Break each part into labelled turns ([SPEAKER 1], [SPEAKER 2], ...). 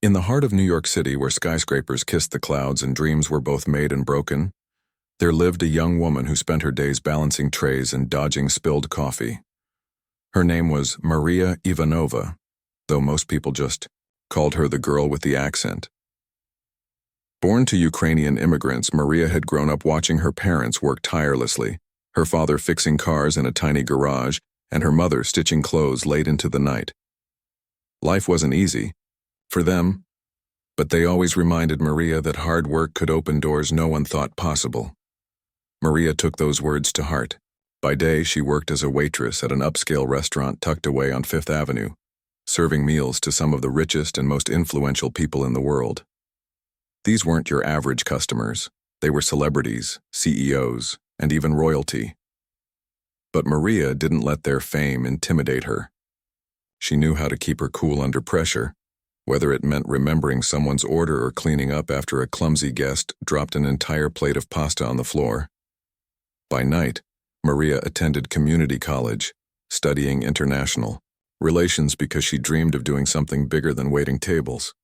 [SPEAKER 1] In the heart of New York City, where skyscrapers kissed the clouds and dreams were both made and broken, there lived a young woman who spent her days balancing trays and dodging spilled coffee. Her name was Maria Ivanova, though most people just called her the girl with the accent. Born to Ukrainian immigrants, Maria had grown up watching her parents work tirelessly, her father fixing cars in a tiny garage, and her mother stitching clothes late into the night. Life wasn't easy for them, but they always reminded Maria that hard work could open doors no one thought possible. Maria took those words to heart. By day, she worked as a waitress at an upscale restaurant tucked away on Fifth Avenue, serving meals to some of the richest and most influential people in the world. These weren't your average customers. They were celebrities, CEOs, and even royalty. But Maria didn't let their fame intimidate her. She knew how to keep her cool under pressure, whether it meant remembering someone's order or cleaning up after a clumsy guest dropped an entire plate of pasta on the floor. By night, Maria attended community college, studying international relations because she dreamed of doing something bigger than waiting tables.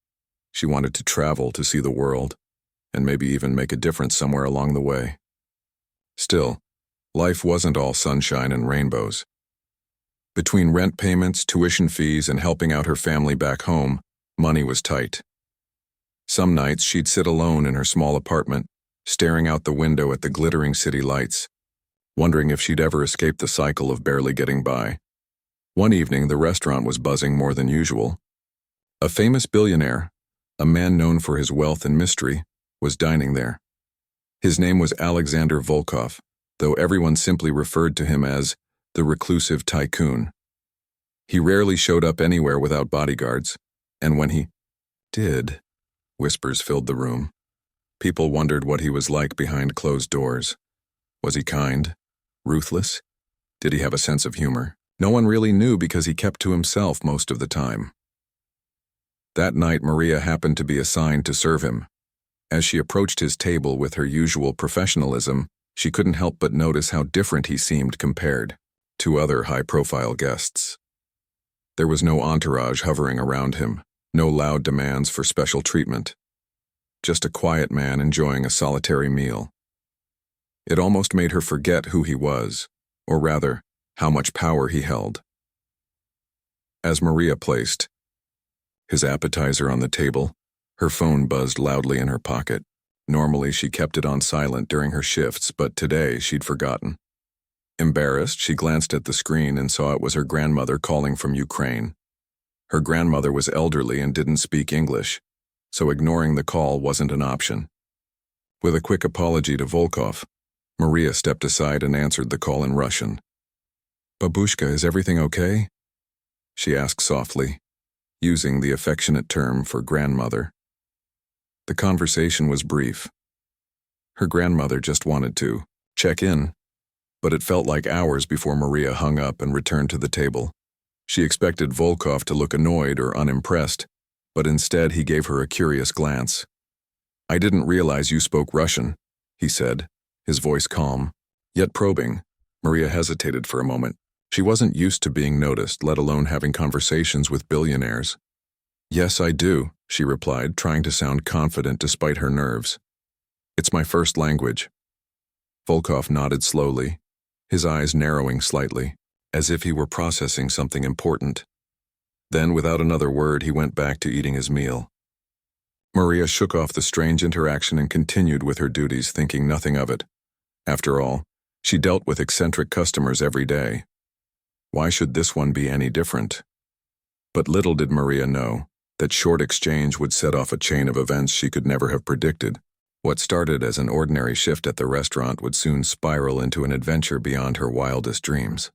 [SPEAKER 1] She wanted to travel to see the world, and maybe even make a difference somewhere along the way. Still, life wasn't all sunshine and rainbows. Between rent payments, tuition fees, and helping out her family back home, money was tight. Some nights she'd sit alone in her small apartment, staring out the window at the glittering city lights, wondering if she'd ever escape the cycle of barely getting by. One evening, the restaurant was buzzing more than usual. A famous billionaire, a man known for his wealth and mystery, was dining there. His name was Alexander Volkov, though everyone simply referred to him as the reclusive tycoon. He rarely showed up anywhere without bodyguards, and when he did, whispers filled the room. People wondered what he was like behind closed doors. Was he kind? Ruthless? Did he have a sense of humor? No one really knew because he kept to himself most of the time. That night, Maria happened to be assigned to serve him. As she approached his table with her usual professionalism, she couldn't help but notice how different he seemed compared to other high-profile guests. There was no entourage hovering around him, no loud demands for special treatment. Just a quiet man enjoying a solitary meal. It almost made her forget who he was, or rather, how much power he held. As Maria placed his appetizer on the table, her phone buzzed loudly in her pocket. Normally, she kept it on silent during her shifts, but today she'd forgotten. Embarrassed, she glanced at the screen and saw it was her grandmother calling from Ukraine. Her grandmother was elderly and didn't speak English, so ignoring the call wasn't an option. With a quick apology to Volkov, Maria stepped aside and answered the call in Russian. "Babushka, is everything okay?" she asked softly, using the affectionate term for grandmother. The conversation was brief. Her grandmother just wanted to check in, but it felt like hours before Maria hung up and returned to the table. She expected Volkov to look annoyed or unimpressed, but instead he gave her a curious glance. "I didn't realize you spoke Russian," he said, his voice calm, yet probing. Maria hesitated for a moment. She wasn't used to being noticed, let alone having conversations with billionaires. "Yes, I do," she replied, trying to sound confident despite her nerves. "It's my first language." Volkov nodded slowly, his eyes narrowing slightly, as if he were processing something important. Then, without another word, he went back to eating his meal. Maria shook off the strange interaction and continued with her duties, thinking nothing of it. After all, she dealt with eccentric customers every day. Why should this one be any different? But little did Maria know that short exchange would set off a chain of events she could never have predicted. What started as an ordinary shift at the restaurant would soon spiral into an adventure beyond her wildest dreams.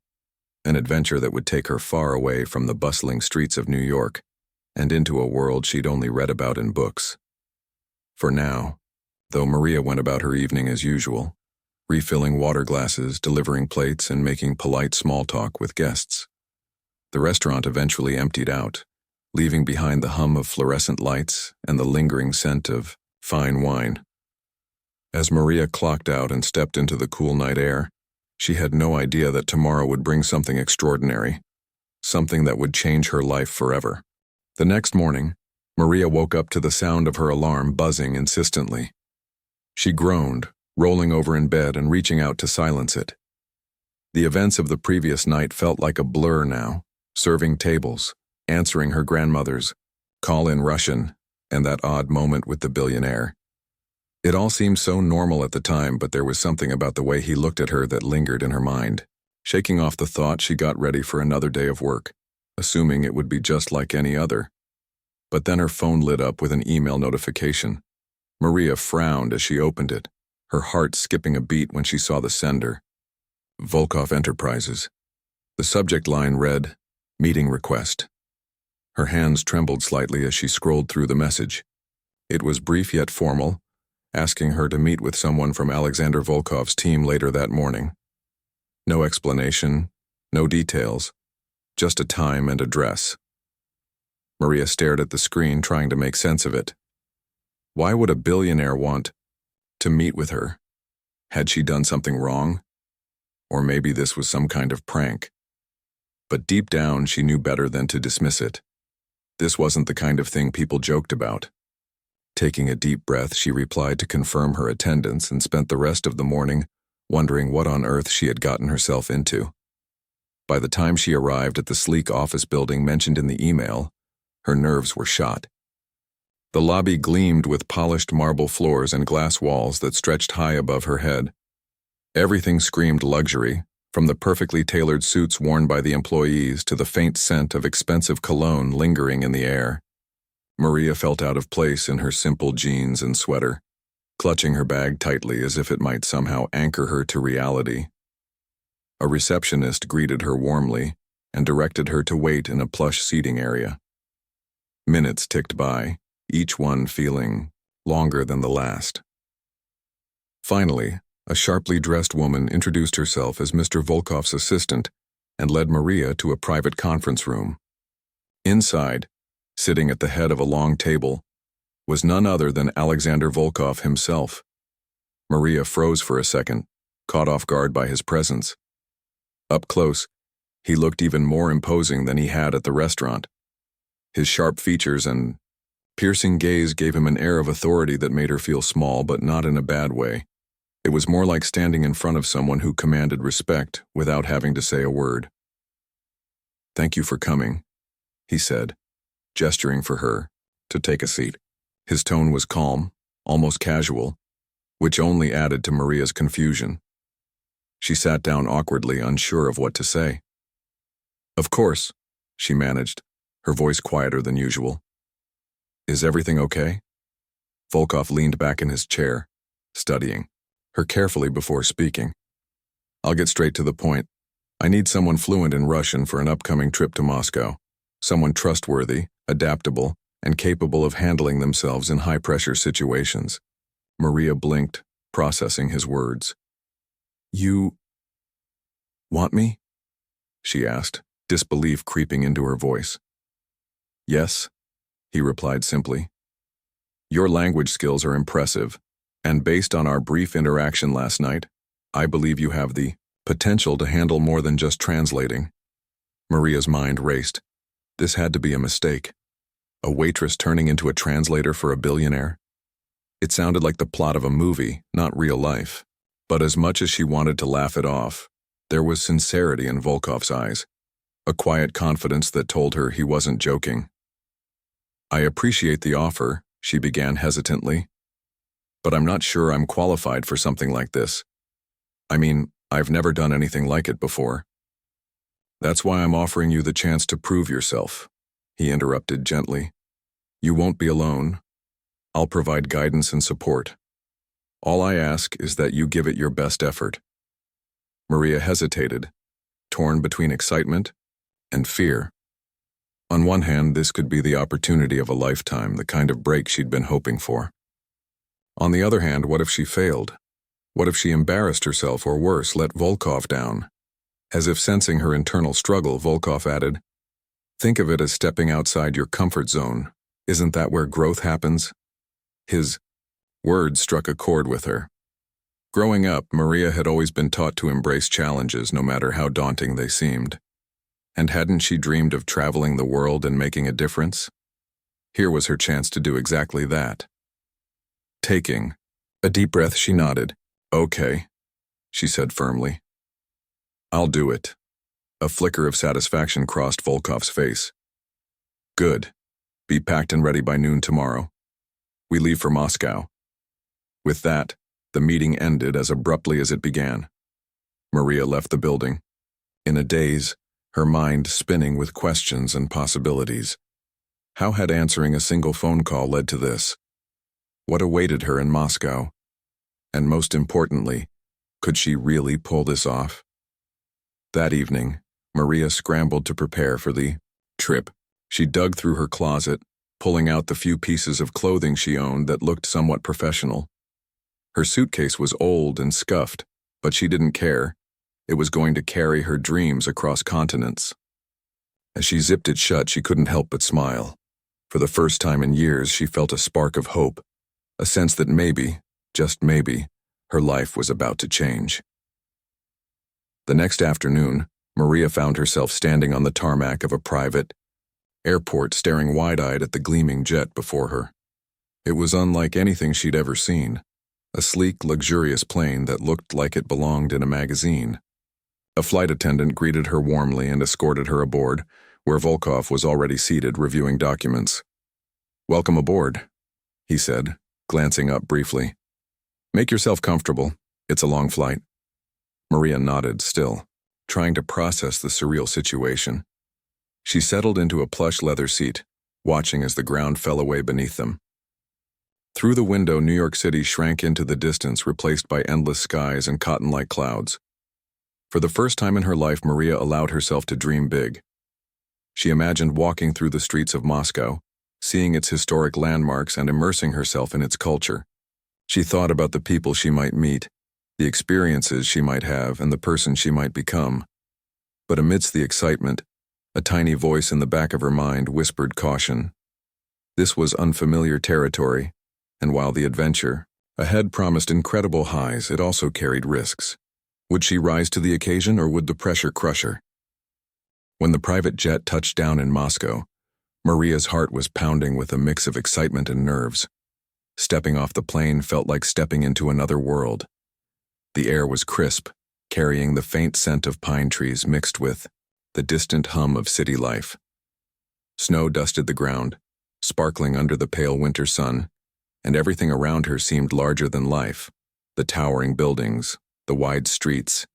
[SPEAKER 1] An adventure that would take her far away from the bustling streets of New York and into a world she'd only read about in books. For now, though Maria went about her evening as usual, refilling water glasses, delivering plates, and making polite small talk with guests, the restaurant eventually emptied out, leaving behind the hum of fluorescent lights and the lingering scent of fine wine. As Maria clocked out and stepped into the cool night air, she had no idea that tomorrow would bring something extraordinary, something that would change her life forever. The next morning, Maria woke up to the sound of her alarm buzzing insistently. She groaned, rolling over in bed and reaching out to silence it. The events of the previous night felt like a blur now, serving tables, answering her grandmother's call in Russian, and that odd moment with the billionaire. It all seemed so normal at the time, but there was something about the way he looked at her that lingered in her mind. Shaking off the thought, she got ready for another day of work, assuming it would be just like any other. But then her phone lit up with an email notification. Maria frowned as she opened it, her heart skipping a beat when she saw the sender. Volkov Enterprises. The subject line read, "Meeting request." Her hands trembled slightly as she scrolled through the message. It was brief yet formal, asking her to meet with someone from Alexander Volkov's team later that morning. No explanation, no details, just a time and address. Maria stared at the screen, trying to make sense of it. Why would a billionaire want to meet with her? Had she done something wrong? Or maybe this was some kind of prank. But deep down, she knew better than to dismiss it. This wasn't the kind of thing people joked about. Taking a deep breath, she replied to confirm her attendance and spent the rest of the morning wondering what on earth she had gotten herself into. By the time she arrived at the sleek office building mentioned in the email, her nerves were shot. The lobby gleamed with polished marble floors and glass walls that stretched high above her head. Everything screamed luxury, from the perfectly tailored suits worn by the employees to the faint scent of expensive cologne lingering in the air. Maria felt out of place in her simple jeans and sweater, clutching her bag tightly as if it might somehow anchor her to reality. A receptionist greeted her warmly and directed her to wait in a plush seating area. Minutes ticked by, each one feeling longer than the last. Finally, a sharply dressed woman introduced herself as Mr. Volkov's assistant and led Maria to a private conference room. Inside, sitting at the head of a long table, was none other than Alexander Volkov himself. Maria froze for a second, caught off guard by his presence. Up close, he looked even more imposing than he had at the restaurant. His sharp features and piercing gaze gave him an air of authority that made her feel small, but not in a bad way. It was more like standing in front of someone who commanded respect without having to say a word. "Thank you for coming," he said, gesturing for her to take a seat. His tone was calm, almost casual, which only added to Maria's confusion. She sat down awkwardly, unsure of what to say. "Of course," she managed, her voice quieter than usual. "Is everything okay?" Volkov leaned back in his chair, studying her carefully before speaking. "I'll get straight to the point. I need someone fluent in Russian for an upcoming trip to Moscow. Someone trustworthy, adaptable, and capable of handling themselves in high-pressure situations." Maria blinked, processing his words. "You want me?" she asked, disbelief creeping into her voice. "Yes," he replied simply. "Your language skills are impressive, and based on our brief interaction last night, I believe you have the potential to handle more than just translating." Maria's mind raced. This had to be a mistake. A waitress turning into a translator for a billionaire? It sounded like the plot of a movie, not real life. But as much as she wanted to laugh it off, there was sincerity in Volkov's eyes, a quiet confidence that told her he wasn't joking. "I appreciate the offer," she began hesitantly, "but I'm not sure I'm qualified for something like this. I mean, I've never done anything like it before." "That's why I'm offering you the chance to prove yourself," he interrupted gently. "You won't be alone. I'll provide guidance and support. All I ask is that you give it your best effort." Maria hesitated, torn between excitement and fear. On one hand, this could be the opportunity of a lifetime, the kind of break she'd been hoping for. On the other hand, what if she failed? What if she embarrassed herself, or worse, let Volkov down? As if sensing her internal struggle, Volkov added, "Think of it as stepping outside your comfort zone. Isn't that where growth happens?" His words struck a chord with her. Growing up, Maria had always been taught to embrace challenges, no matter how daunting they seemed. And hadn't she dreamed of traveling the world and making a difference? Here was her chance to do exactly that. Taking a deep breath, she nodded. Okay, she said firmly. I'll do it. A flicker of satisfaction crossed Volkov's face. Good. Be packed and ready by noon tomorrow. We leave for Moscow. With that, the meeting ended as abruptly as it began. Maria left the building. In a daze, her mind spinning with questions and possibilities. How had answering a single phone call led to this? What awaited her in Moscow? And most importantly, could she really pull this off? That evening, Maria scrambled to prepare for the trip. She dug through her closet, pulling out the few pieces of clothing she owned that looked somewhat professional. Her suitcase was old and scuffed, but she didn't care. It was going to carry her dreams across continents. As she zipped it shut, she couldn't help but smile. For the first time in years, she felt a spark of hope, a sense that maybe, just maybe, her life was about to change. The next afternoon, Maria found herself standing on the tarmac of a private airport, staring wide-eyed at the gleaming jet before her. It was unlike anything she'd ever seen, a sleek, luxurious plane that looked like it belonged in a magazine. A flight attendant greeted her warmly and escorted her aboard, where Volkov was already seated reviewing documents. "Welcome aboard," he said, glancing up briefly. "Make yourself comfortable. It's a long flight." Maria nodded, still, trying to process the surreal situation. She settled into a plush leather seat, watching as the ground fell away beneath them. Through the window, New York City shrank into the distance, replaced by endless skies and cotton-like clouds. For the first time in her life, Maria allowed herself to dream big. She imagined walking through the streets of Moscow, seeing its historic landmarks and immersing herself in its culture. She thought about the people she might meet, the experiences she might have, and the person she might become. But amidst the excitement, a tiny voice in the back of her mind whispered caution. This was unfamiliar territory, and while the adventure ahead promised incredible highs, it also carried risks. Would she rise to the occasion, or would the pressure crush her? When the private jet touched down in Moscow, Maria's heart was pounding with a mix of excitement and nerves. Stepping off the plane felt like stepping into another world. The air was crisp, carrying the faint scent of pine trees mixed with the distant hum of city life. Snow dusted the ground, sparkling under the pale winter sun, and everything around her seemed larger than life. The towering buildings, the wide streets,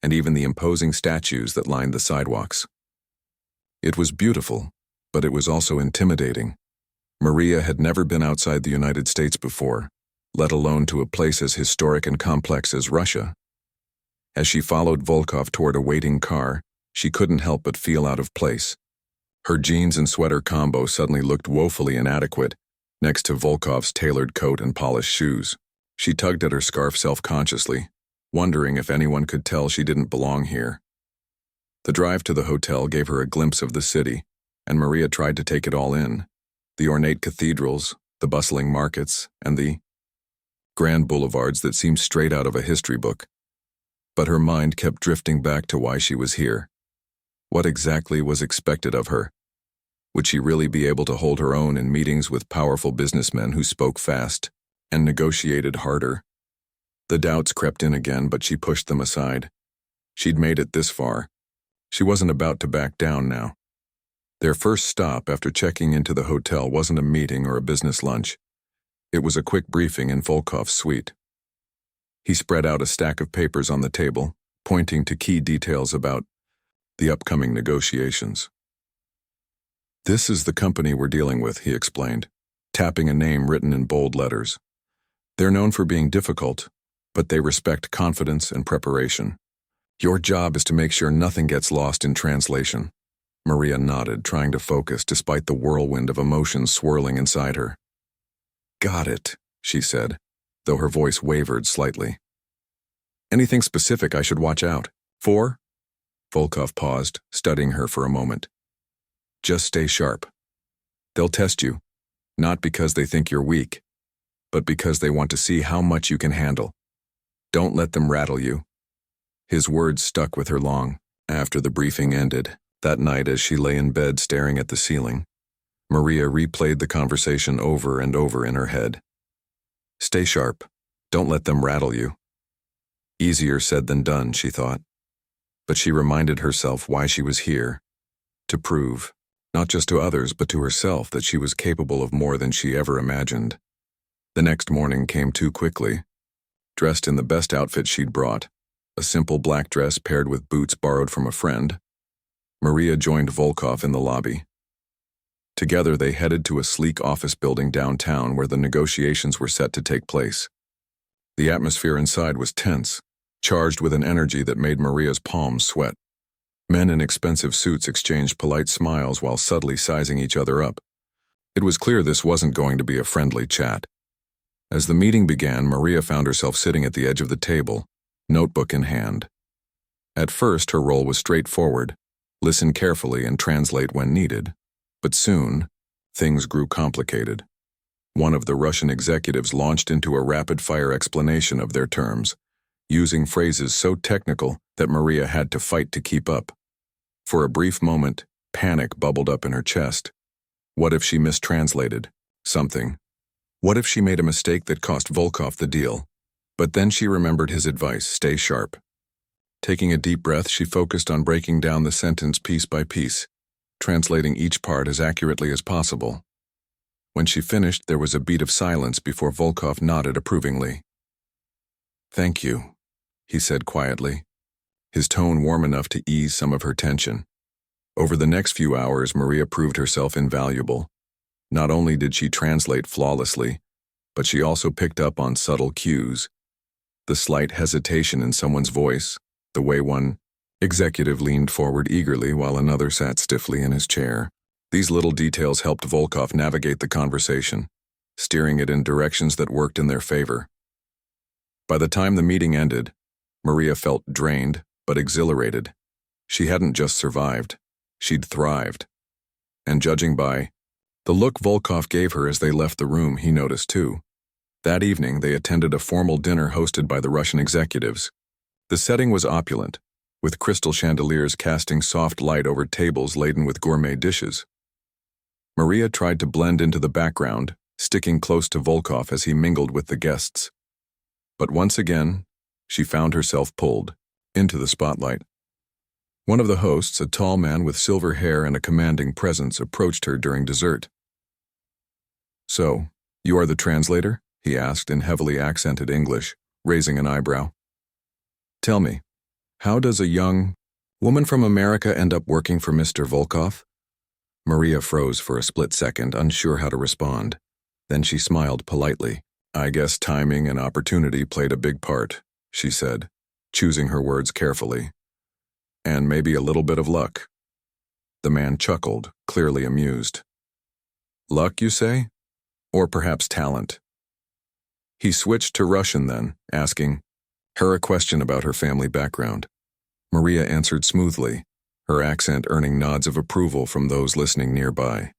[SPEAKER 1] and even the imposing statues that lined the sidewalks. It was beautiful, but it was also intimidating. Maria had never been outside the United States before, let alone to a place as historic and complex as Russia. As she followed Volkov toward a waiting car, she couldn't help but feel out of place. Her jeans and sweater combo suddenly looked woefully inadequate, next to Volkov's tailored coat and polished shoes. She tugged at her scarf self-consciously, wondering if anyone could tell she didn't belong here. The drive to the hotel gave her a glimpse of the city, and Maria tried to take it all in. The ornate cathedrals, the bustling markets, and the grand boulevards that seemed straight out of a history book. But her mind kept drifting back to why she was here. What exactly was expected of her? Would she really be able to hold her own in meetings with powerful businessmen who spoke fast and negotiated harder? The doubts crept in again, but she pushed them aside. She'd made it this far. She wasn't about to back down now. Their first stop after checking into the hotel wasn't a meeting or a business lunch. It was a quick briefing in Volkov's suite. He spread out a stack of papers on the table, pointing to key details about the upcoming negotiations. "This is the company we're dealing with," he explained, tapping a name written in bold letters. "They're known for being difficult, but they respect confidence and preparation. Your job is to make sure nothing gets lost in translation." Maria nodded, trying to focus despite the whirlwind of emotions swirling inside her. "Got it," she said, though her voice wavered slightly. "Anything specific I should watch out for?" Volkov paused, studying her for a moment. "Just stay sharp. They'll test you, not because they think you're weak, but because they want to see how much you can handle. Don't let them rattle you." His words stuck with her long after the briefing ended. That night, as she lay in bed staring at the ceiling, Maria replayed the conversation over and over in her head. Stay sharp. Don't let them rattle you. Easier said than done, she thought. But she reminded herself why she was here. To prove, not just to others but to herself, that she was capable of more than she ever imagined. The next morning came too quickly. Dressed in the best outfit she'd brought, a simple black dress paired with boots borrowed from a friend, Maria joined Volkov in the lobby. Together they headed to a sleek office building downtown where the negotiations were set to take place. The atmosphere inside was tense, charged with an energy that made Maria's palms sweat. Men in expensive suits exchanged polite smiles while subtly sizing each other up. It was clear this wasn't going to be a friendly chat. As the meeting began, Maria found herself sitting at the edge of the table, notebook in hand. At first, her role was straightforward: listen carefully and translate when needed. But soon, things grew complicated. One of the Russian executives launched into a rapid-fire explanation of their terms, using phrases so technical that Maria had to fight to keep up. For a brief moment, panic bubbled up in her chest. What if she mistranslated something? What if she made a mistake that cost Volkov the deal? But then she remembered his advice: stay sharp. Taking a deep breath, she focused on breaking down the sentence piece by piece, translating each part as accurately as possible. When she finished, there was a beat of silence before Volkov nodded approvingly. "Thank you," he said quietly, his tone warm enough to ease some of her tension. Over the next few hours, Maria proved herself invaluable. Not only did she translate flawlessly, but she also picked up on subtle cues. The slight hesitation in someone's voice, the way one executive leaned forward eagerly while another sat stiffly in his chair. These little details helped Volkov navigate the conversation, steering it in directions that worked in their favor. By the time the meeting ended, Maria felt drained but exhilarated. She hadn't just survived, she'd thrived. And judging by the look Volkov gave her as they left the room, he noticed too. That evening, they attended a formal dinner hosted by the Russian executives. The setting was opulent, with crystal chandeliers casting soft light over tables laden with gourmet dishes. Maria tried to blend into the background, sticking close to Volkov as he mingled with the guests. But once again, she found herself pulled into the spotlight. One of the hosts, a tall man with silver hair and a commanding presence, approached her during dessert. "So, you are the translator?" he asked in heavily accented English, raising an eyebrow. "Tell me, how does a young woman from America end up working for Mr. Volkov?" Maria froze for a split second, unsure how to respond. Then she smiled politely. "I guess timing and opportunity played a big part," she said, choosing her words carefully. "And maybe a little bit of luck." The man chuckled, clearly amused. "Luck, you say? Or perhaps talent?" He switched to Russian then, asking her a question about her family background. Maria answered smoothly, her accent earning nods of approval from those listening nearby.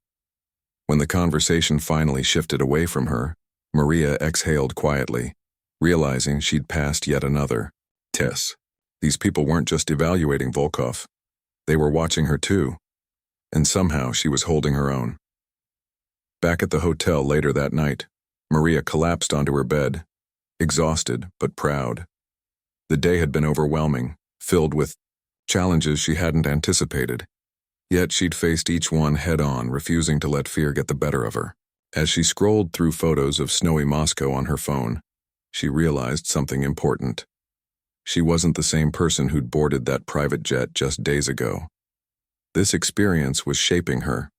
[SPEAKER 1] When the conversation finally shifted away from her, Maria exhaled quietly, realizing she'd passed yet another test. These people weren't just evaluating Volkov. They were watching her too. And somehow she was holding her own. Back at the hotel later that night, Maria collapsed onto her bed, exhausted but proud. The day had been overwhelming, filled with challenges she hadn't anticipated. Yet she'd faced each one head-on, refusing to let fear get the better of her. As she scrolled through photos of snowy Moscow on her phone, she realized something important. She wasn't the same person who'd boarded that private jet just days ago. This experience was shaping her,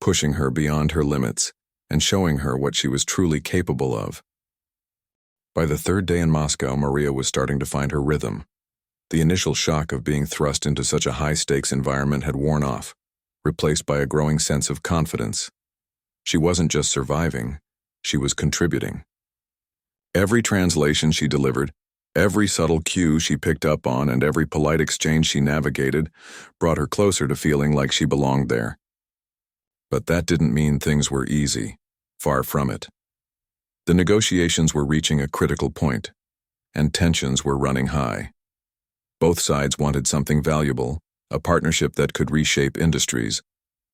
[SPEAKER 1] pushing her beyond her limits, and showing her what she was truly capable of. By the third day in Moscow, Maria was starting to find her rhythm. The initial shock of being thrust into such a high-stakes environment had worn off, replaced by a growing sense of confidence. She wasn't just surviving, she was contributing. Every translation she delivered, every subtle cue she picked up on, and every polite exchange she navigated brought her closer to feeling like she belonged there. But that didn't mean things were easy. Far from it. The negotiations were reaching a critical point, and tensions were running high. Both sides wanted something valuable, a partnership that could reshape industries,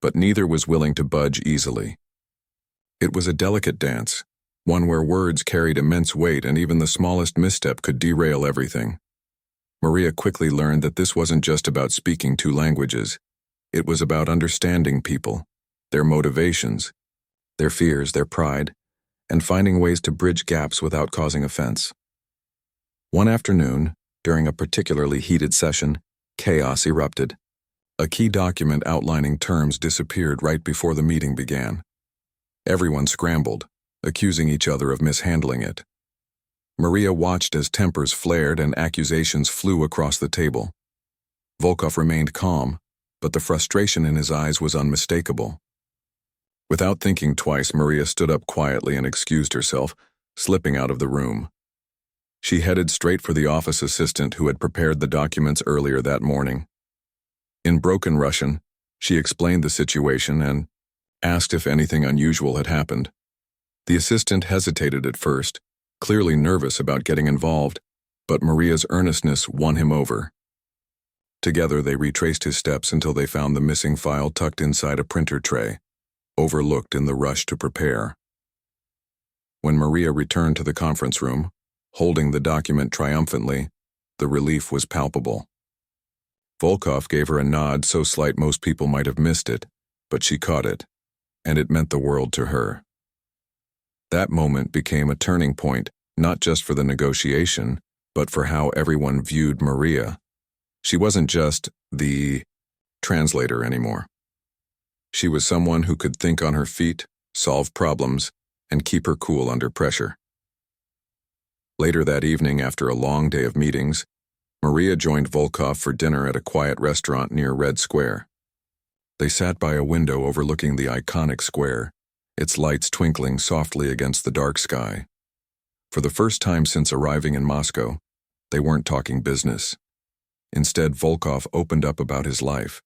[SPEAKER 1] but neither was willing to budge easily. It was a delicate dance, one where words carried immense weight and even the smallest misstep could derail everything. Maria quickly learned that this wasn't just about speaking two languages. It was about understanding people, their motivations, their fears, their pride, and finding ways to bridge gaps without causing offense. One afternoon, during a particularly heated session, chaos erupted. A key document outlining terms disappeared right before the meeting began. Everyone scrambled, accusing each other of mishandling it. Maria watched as tempers flared and accusations flew across the table. Volkov remained calm, but the frustration in his eyes was unmistakable. Without thinking twice, Maria stood up quietly and excused herself, slipping out of the room. She headed straight for the office assistant who had prepared the documents earlier that morning. In broken Russian, she explained the situation and asked if anything unusual had happened. The assistant hesitated at first, clearly nervous about getting involved, but Maria's earnestness won him over. Together they retraced his steps until they found the missing file tucked inside a printer tray, overlooked in the rush to prepare. When Maria returned to the conference room, holding the document triumphantly, the relief was palpable. Volkov gave her a nod so slight most people might have missed it, but she caught it, and it meant the world to her. That moment became a turning point, not just for the negotiation, but for how everyone viewed Maria. She wasn't just the translator anymore. She was someone who could think on her feet, solve problems, and keep her cool under pressure. Later that evening, after a long day of meetings, Maria joined Volkov for dinner at a quiet restaurant near Red Square. They sat by a window overlooking the iconic square, its lights twinkling softly against the dark sky. For the first time since arriving in Moscow, they weren't talking business. Instead, Volkov opened up about his life,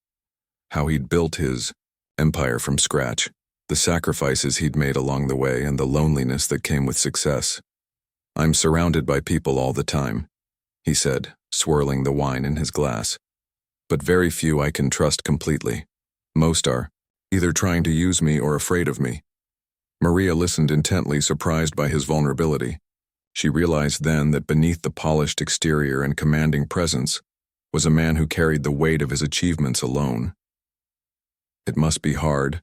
[SPEAKER 1] how he'd built his empire from scratch, the sacrifices he'd made along the way, and the loneliness that came with success. "I'm surrounded by people all the time," he said, swirling the wine in his glass. "But very few I can trust completely. Most are either trying to use me or afraid of me." Maria listened intently, surprised by his vulnerability. She realized then that beneath the polished exterior and commanding presence was a man who carried the weight of his achievements alone. "It must be hard,"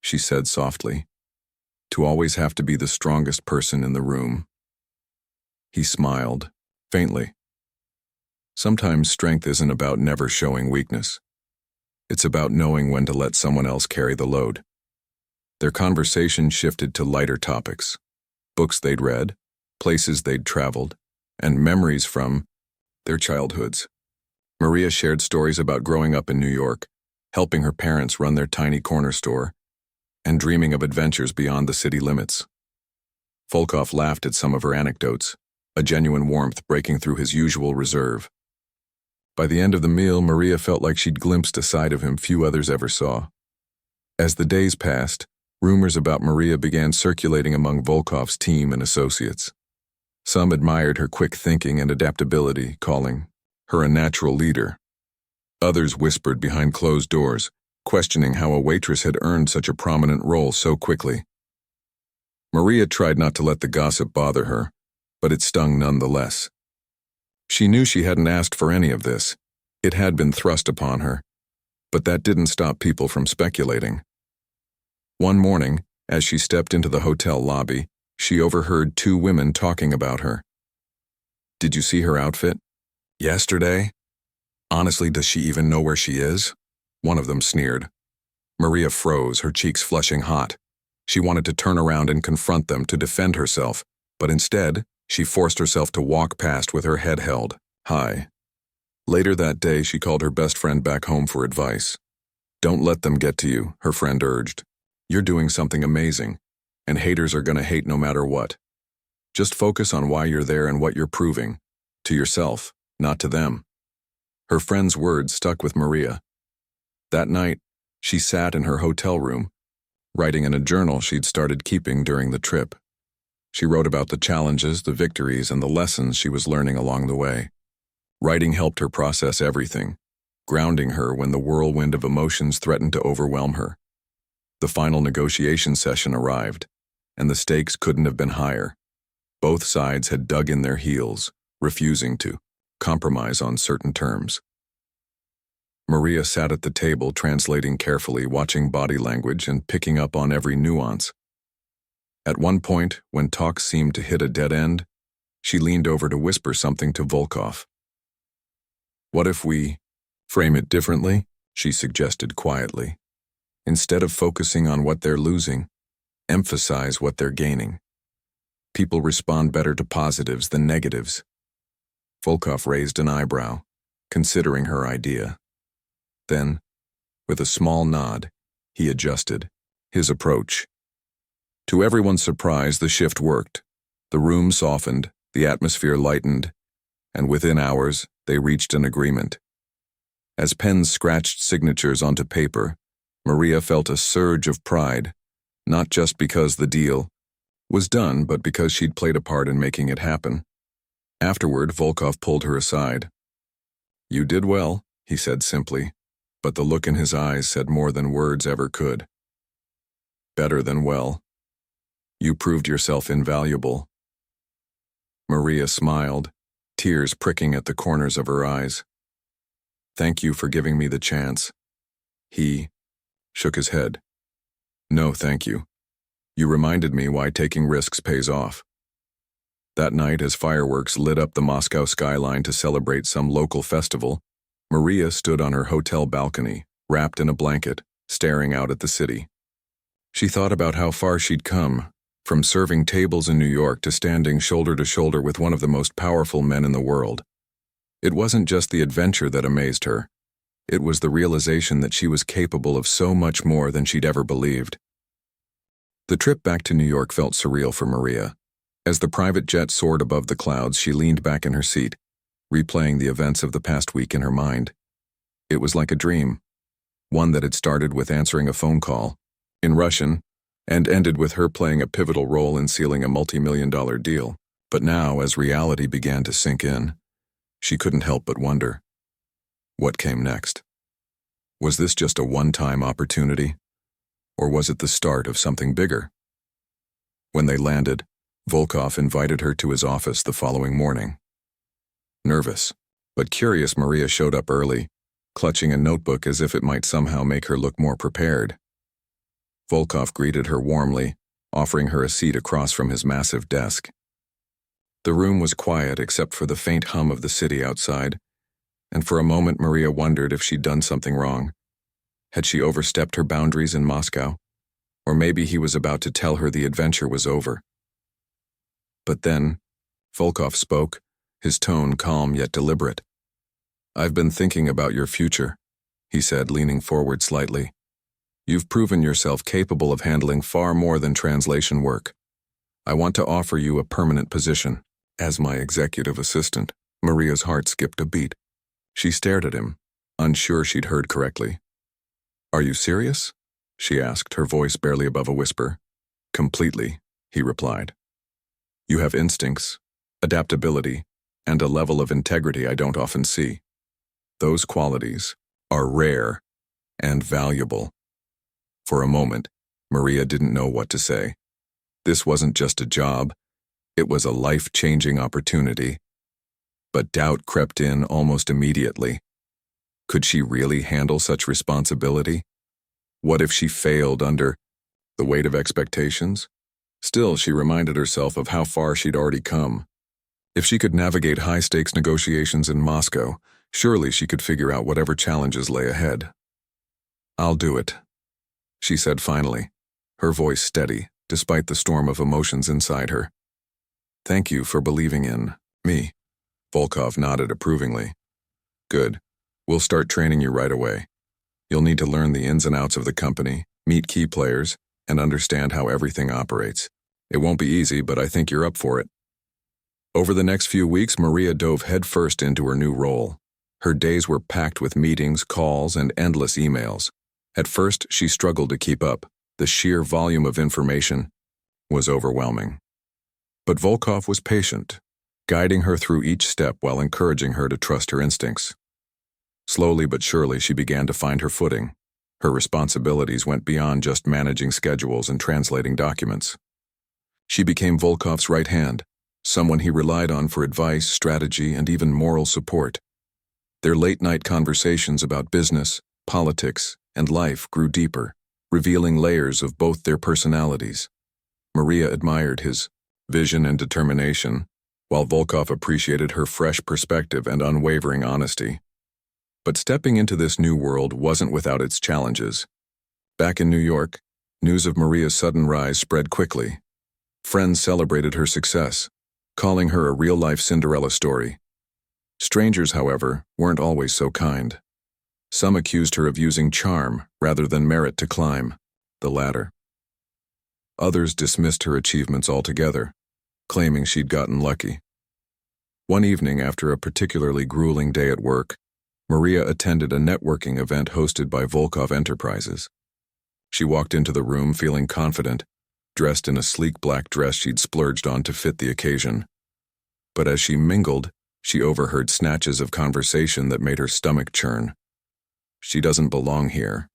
[SPEAKER 1] she said softly, "to always have to be the strongest person in the room." He smiled, faintly. Sometimes strength isn't about never showing weakness. It's about knowing when to let someone else carry the load. Their conversation shifted to lighter topics: books they'd read, places they'd traveled, and memories from their childhoods. Maria shared stories about growing up in New York, helping her parents run their tiny corner store, and dreaming of adventures beyond the city limits. Volkov laughed at some of her anecdotes, a genuine warmth breaking through his usual reserve. By the end of the meal, Maria felt like she'd glimpsed a side of him few others ever saw. As the days passed, rumors about Maria began circulating among Volkov's team and associates. Some admired her quick thinking and adaptability, calling her a natural leader. Others whispered behind closed doors, questioning how a waitress had earned such a prominent role so quickly. Maria tried not to let the gossip bother her, but it stung nonetheless. She knew she hadn't asked for any of this. It had been thrust upon her, but that didn't stop people from speculating. One morning, as she stepped into the hotel lobby, she overheard two women talking about her. "Did you see her outfit yesterday? Honestly, does she even know where she is?" one of them sneered. Maria froze, her cheeks flushing hot. She wanted to turn around and confront them to defend herself, but instead, she forced herself to walk past with her head held high. Later that day, she called her best friend back home for advice. "Don't let them get to you," her friend urged. "You're doing something amazing, and haters are gonna hate no matter what. Just focus on why you're there and what you're proving. To yourself, not to them." Her friend's words stuck with Maria. That night, she sat in her hotel room, writing in a journal she'd started keeping during the trip. She wrote about the challenges, the victories, and the lessons she was learning along the way. Writing helped her process everything: grounding her when the whirlwind of emotions threatened to overwhelm her. The final negotiation session arrived, and the stakes couldn't have been higher. Both sides had dug in their heels, refusing to compromise on certain terms. Maria sat at the table, translating carefully, watching body language and picking up on every nuance. At one point, when talk seemed to hit a dead end, she leaned over to whisper something to Volkov. "What if we frame it differently?" she suggested quietly. "Instead of focusing on what they're losing, emphasize what they're gaining. People respond better to positives than negatives." Volkov raised an eyebrow, considering her idea. Then, with a small nod, he adjusted his approach. To everyone's surprise, the shift worked. The room softened, the atmosphere lightened, and within hours, they reached an agreement. As pens scratched signatures onto paper, Maria felt a surge of pride, not just because the deal was done, but because she'd played a part in making it happen. Afterward, Volkov pulled her aside. "You did well," he said simply, but the look in his eyes said more than words ever could. "Better than well. You proved yourself invaluable." Maria smiled, tears pricking at the corners of her eyes. "Thank you for giving me the chance." He shook his head. "No, thank you. You reminded me why taking risks pays off." That night, as fireworks lit up the Moscow skyline to celebrate some local festival, Maria stood on her hotel balcony, wrapped in a blanket, staring out at the city. She thought about how far she'd come, from serving tables in New York to standing shoulder to shoulder with one of the most powerful men in the world. It wasn't just the adventure that amazed her. It was the realization that she was capable of so much more than she'd ever believed. The trip back to New York felt surreal for Maria. As the private jet soared above the clouds, she leaned back in her seat, replaying the events of the past week in her mind. It was like a dream, one that had started with answering a phone call in Russian and ended with her playing a pivotal role in sealing a multi-million-dollar deal. But now, as reality began to sink in, she couldn't help but wonder, what came next? Was this just a one-time opportunity, or was it the start of something bigger? When they landed, Volkov invited her to his office the following morning. Nervous, but curious, Maria showed up early, clutching a notebook as if it might somehow make her look more prepared. Volkov greeted her warmly, offering her a seat across from his massive desk. The room was quiet except for the faint hum of the city outside, and for a moment Maria wondered if she'd done something wrong. Had she overstepped her boundaries in Moscow? Or maybe he was about to tell her the adventure was over. But then, Volkov spoke, his tone calm yet deliberate. "I've been thinking about your future," he said, leaning forward slightly. "You've proven yourself capable of handling far more than translation work. I want to offer you a permanent position as my executive assistant." Maria's heart skipped a beat. She stared at him, unsure she'd heard correctly. "Are you serious?" she asked, her voice barely above a whisper. "Completely," he replied. "You have instincts, adaptability, and a level of integrity I don't often see. Those qualities are rare and valuable." For a moment, Maria didn't know what to say. This wasn't just a job, it was a life-changing opportunity. But doubt crept in almost immediately. Could she really handle such responsibility? What if she failed under the weight of expectations? Still, she reminded herself of how far she'd already come. If she could navigate high-stakes negotiations in Moscow, surely she could figure out whatever challenges lay ahead. "I'll do it," she said finally, her voice steady, despite the storm of emotions inside her. "Thank you for believing in me." Volkov nodded approvingly. "Good. We'll start training you right away. You'll need to learn the ins and outs of the company, meet key players, and understand how everything operates. It won't be easy, but I think you're up for it." Over the next few weeks, Maria dove headfirst into her new role. Her days were packed with meetings, calls, and endless emails. At first, she struggled to keep up. The sheer volume of information was overwhelming. But Volkov was patient, guiding her through each step while encouraging her to trust her instincts. Slowly but surely, she began to find her footing. Her responsibilities went beyond just managing schedules and translating documents. She became Volkov's right hand, someone he relied on for advice, strategy, and even moral support. Their late-night conversations about business, politics, and life grew deeper, revealing layers of both their personalities. Maria admired his vision and determination, while Volkov appreciated her fresh perspective and unwavering honesty. But stepping into this new world wasn't without its challenges. Back in New York, news of Maria's sudden rise spread quickly. Friends celebrated her success, calling her a real-life Cinderella story. Strangers, however, weren't always so kind. Some accused her of using charm rather than merit to climb the ladder. Others dismissed her achievements altogether, claiming she'd gotten lucky. One evening, after a particularly grueling day at work, Maria attended a networking event hosted by Volkov Enterprises. She walked into the room feeling confident, dressed in a sleek black dress she'd splurged on to fit the occasion. But as she mingled, she overheard snatches of conversation that made her stomach churn. "She doesn't belong here,"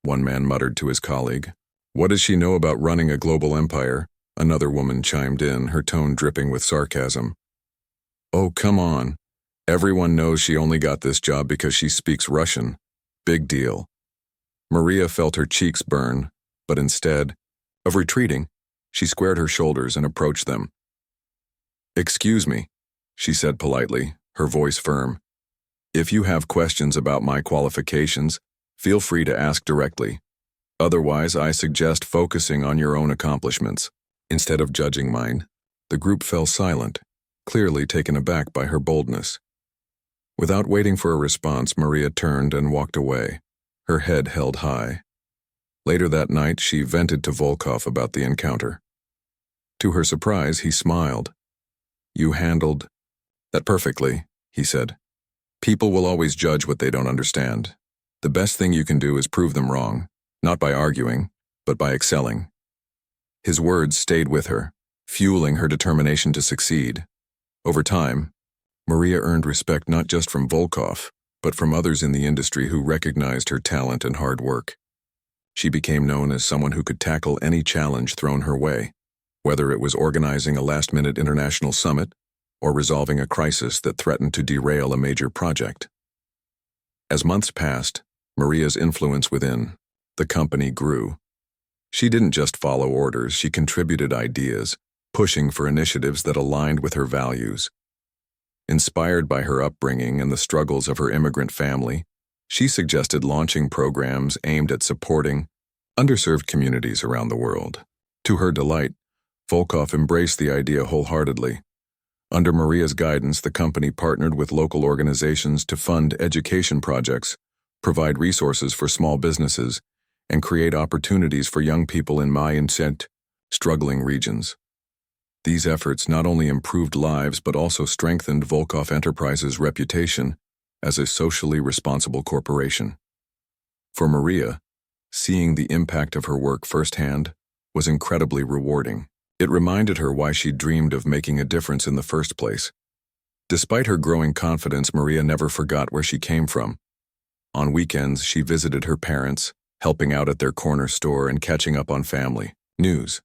[SPEAKER 1] one man muttered to his colleague. "What does she know about running a global empire?" Another woman chimed in, her tone dripping with sarcasm. "Oh, come on. Everyone knows she only got this job because she speaks Russian. Big deal." Maria felt her cheeks burn, but instead of retreating, she squared her shoulders and approached them. "Excuse me," she said politely, her voice firm. "If you have questions about my qualifications, feel free to ask directly. Otherwise, I suggest focusing on your own accomplishments, instead of judging mine." The group fell silent, clearly taken aback by her boldness. Without waiting for a response, Maria turned and walked away, her head held high. Later that night, she vented to Volkov about the encounter. To her surprise, he smiled. "You handled that perfectly," he said. "People will always judge what they don't understand. The best thing you can do is prove them wrong, not by arguing, but by excelling." His words stayed with her, fueling her determination to succeed. Over time, Maria earned respect not just from Volkov, but from others in the industry who recognized her talent and hard work. She became known as someone who could tackle any challenge thrown her way, whether it was organizing a last-minute international summit or resolving a crisis that threatened to derail a major project. As months passed, Maria's influence within the company grew. She didn't just follow orders, she contributed ideas, pushing for initiatives that aligned with her values. Inspired by her upbringing and the struggles of her immigrant family, she suggested launching programs aimed at supporting underserved communities around the world. To her delight, Volkov embraced the idea wholeheartedly. Under Maria's guidance, the company partnered with local organizations to fund education projects, provide resources for small businesses, and create opportunities for young people in Mayan-sent, struggling regions. These efforts not only improved lives but also strengthened Volkov Enterprises' reputation as a socially responsible corporation. For Maria, seeing the impact of her work firsthand was incredibly rewarding. It reminded her why she dreamed of making a difference in the first place. Despite her growing confidence, Maria never forgot where she came from. On weekends, she visited her parents, helping out at their corner store and catching up on family news.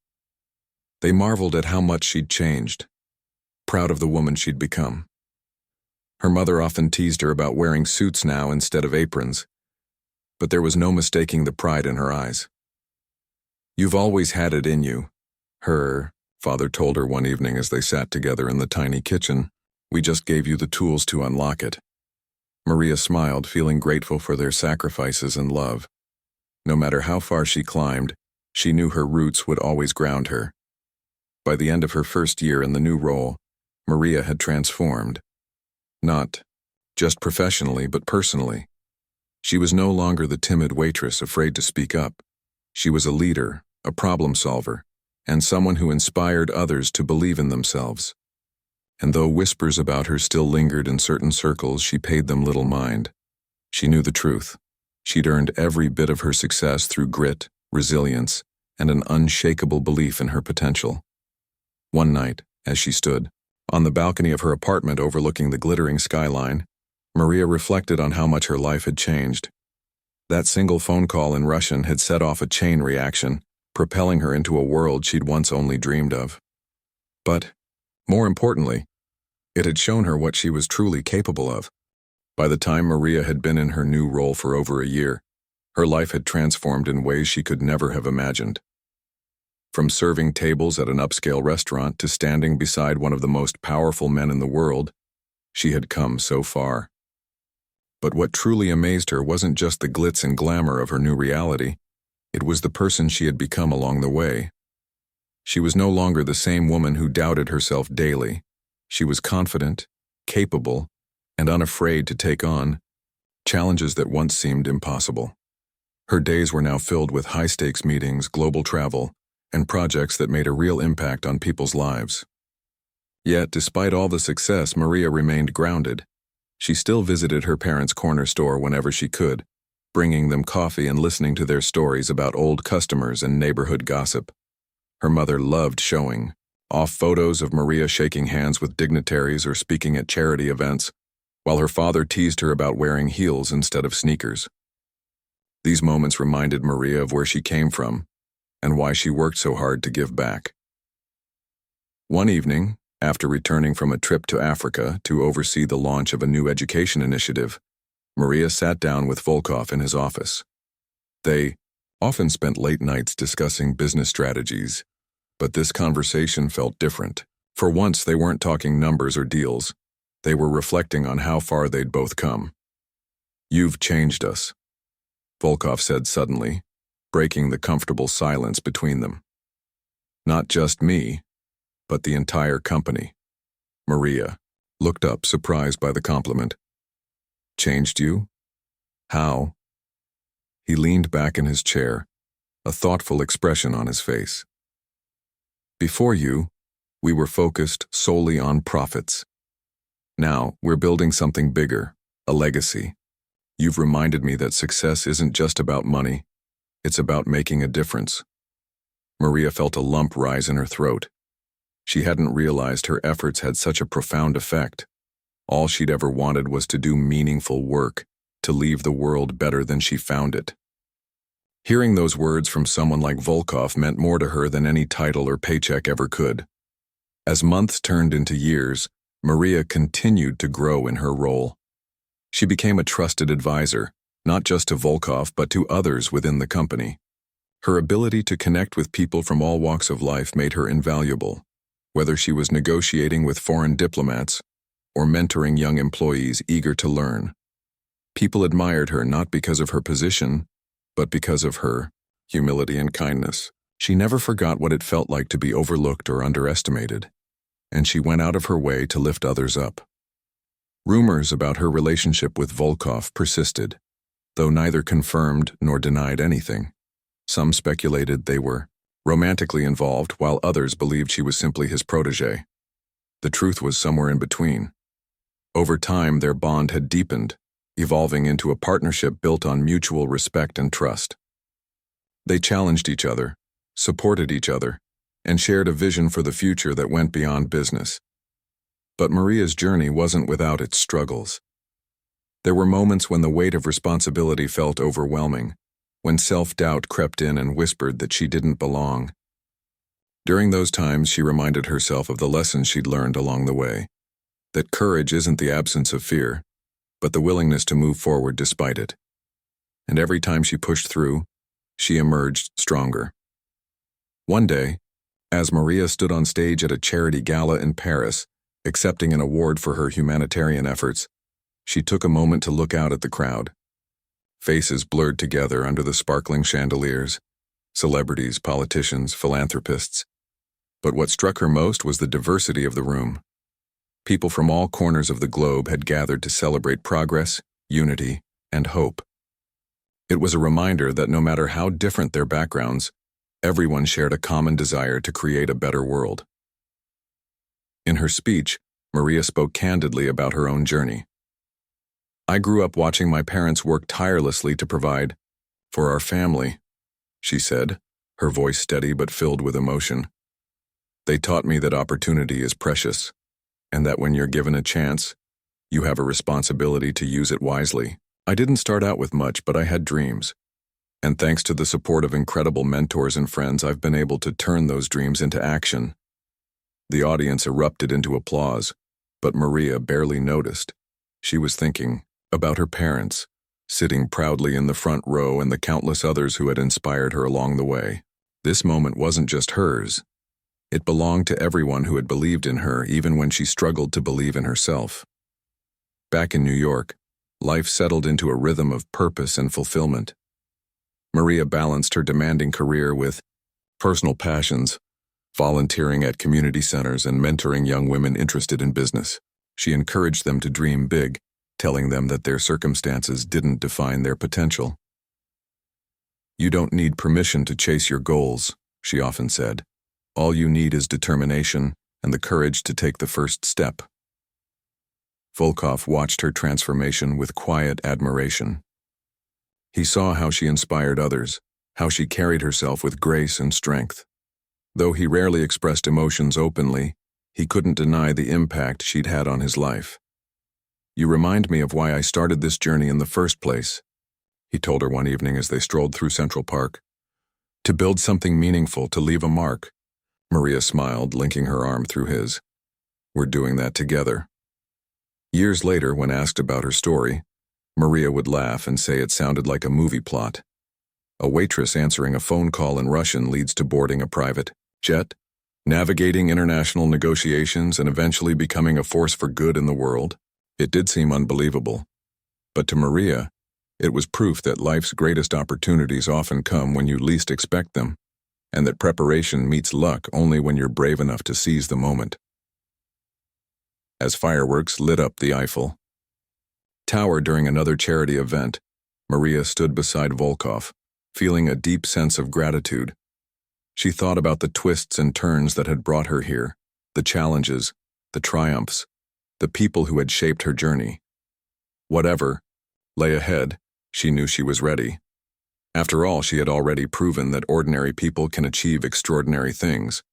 [SPEAKER 1] They marveled at how much she'd changed, proud of the woman she'd become. Her mother often teased her about wearing suits now instead of aprons, but there was no mistaking the pride in her eyes. "You've always had it in you," her father told her one evening as they sat together in the tiny kitchen. "We just gave you the tools to unlock it." Maria smiled, feeling grateful for their sacrifices and love. No matter how far she climbed, she knew her roots would always ground her. By the end of her first year in the new role, Maria had transformed. Not just professionally, but personally. She was no longer the timid waitress afraid to speak up. She was a leader, a problem solver, and someone who inspired others to believe in themselves. And though whispers about her still lingered in certain circles, she paid them little mind. She knew the truth. She'd earned every bit of her success through grit, resilience, and an unshakable belief in her potential. One night, as she stood on the balcony of her apartment overlooking the glittering skyline, Maria reflected on how much her life had changed. That single phone call in Russian had set off a chain reaction, propelling her into a world she'd once only dreamed of. But, more importantly, it had shown her what she was truly capable of. By the time Maria had been in her new role for over a year, her life had transformed in ways she could never have imagined. From serving tables at an upscale restaurant to standing beside one of the most powerful men in the world, she had come so far. But what truly amazed her wasn't just the glitz and glamour of her new reality, it was the person she had become along the way. She was no longer the same woman who doubted herself daily. She was confident, capable, and unafraid to take on challenges that once seemed impossible. Her days were now filled with high-stakes meetings, global travel, and projects that made a real impact on people's lives. Yet, despite all the success, Maria remained grounded. She still visited her parents' corner store whenever she could, bringing them coffee and listening to their stories about old customers and neighborhood gossip. Her mother loved showing off photos of Maria shaking hands with dignitaries or speaking at charity events, while her father teased her about wearing heels instead of sneakers. These moments reminded Maria of where she came from and why she worked so hard to give back. One evening, after returning from a trip to Africa to oversee the launch of a new education initiative, Maria sat down with Volkov in his office. They often spent late nights discussing business strategies, but this conversation felt different. For once, they weren't talking numbers or deals. They were reflecting on how far they'd both come. "You've changed us," Volkov said suddenly, breaking the comfortable silence between them. "Not just me, but the entire company." Maria looked up, surprised by the compliment. "Changed you? How?" He leaned back in his chair, a thoughtful expression on his face. "Before you, we were focused solely on profits. Now, we're building something bigger, a legacy. You've reminded me that success isn't just about money, it's about making a difference." Maria felt a lump rise in her throat. She hadn't realized her efforts had such a profound effect. All she'd ever wanted was to do meaningful work, to leave the world better than she found it. Hearing those words from someone like Volkov meant more to her than any title or paycheck ever could. As months turned into years, Maria continued to grow in her role. She became a trusted advisor, not just to Volkov but to others within the company. Her ability to connect with people from all walks of life made her invaluable, whether she was negotiating with foreign diplomats or mentoring young employees eager to learn. People admired her not because of her position, but because of her humility and kindness. She never forgot what it felt like to be overlooked or underestimated, and she went out of her way to lift others up. Rumors about her relationship with Volkov persisted, though neither confirmed nor denied anything. Some speculated they were romantically involved, while others believed she was simply his protégé. The truth was somewhere in between. Over time, their bond had deepened, evolving into a partnership built on mutual respect and trust. They challenged each other, supported each other, and shared a vision for the future that went beyond business. But Maria's journey wasn't without its struggles. There were moments when the weight of responsibility felt overwhelming, when self-doubt crept in and whispered that she didn't belong. During those times, she reminded herself of the lessons she'd learned along the way, that courage isn't the absence of fear, but the willingness to move forward despite it. And every time she pushed through, she emerged stronger. One day, as Maria stood on stage at a charity gala in Paris, accepting an award for her humanitarian efforts, she took a moment to look out at the crowd. Faces blurred together under the sparkling chandeliers, celebrities, politicians, philanthropists. But what struck her most was the diversity of the room. People from all corners of the globe had gathered to celebrate progress, unity, and hope. It was a reminder that no matter how different their backgrounds, everyone shared a common desire to create a better world. In her speech, Maria spoke candidly about her own journey. "I grew up watching my parents work tirelessly to provide for our family," she said, her voice steady but filled with emotion. "They taught me that opportunity is precious, and that when you're given a chance, You have a responsibility to use it wisely. I didn't start out with much, but I had dreams. And thanks to the support of incredible mentors and friends, I've been able to turn those dreams into action." The audience erupted into applause, but Maria barely noticed. She was thinking about her parents, sitting proudly in the front row, and the countless others who had inspired her along the way. This moment wasn't just hers. It belonged to everyone who had believed in her, even when she struggled to believe in herself. Back in New York, life settled into a rhythm of purpose and fulfillment. Maria balanced her demanding career with personal passions, volunteering at community centers and mentoring young women interested in business. She encouraged them to dream big, telling them that their circumstances didn't define their potential. "You don't need permission to chase your goals," she often said. "All you need is determination and the courage to take the first step." Volkov watched her transformation with quiet admiration. He saw how she inspired others, how she carried herself with grace and strength. Though he rarely expressed emotions openly, he couldn't deny the impact she'd had on his life. "You remind me of why I started this journey in the first place," he told her one evening as they strolled through Central Park. "To build something meaningful, to leave a mark." Maria smiled, linking her arm through his. "We're doing that together." Years later, when asked about her story, Maria would laugh and say it sounded like a movie plot. A waitress answering a phone call in Russian leads to boarding a private jet, navigating international negotiations, and eventually becoming a force for good in the world. It did seem unbelievable. But to Maria, it was proof that life's greatest opportunities often come when you least expect them, and that preparation meets luck only when you're brave enough to seize the moment. As fireworks lit up the Eiffel Tower during another charity event, Maria stood beside Volkov, feeling a deep sense of gratitude. She thought about the twists and turns that had brought her here, the challenges, the triumphs, the people who had shaped her journey. Whatever lay ahead, she knew she was ready. After all, she had already proven that ordinary people can achieve extraordinary things,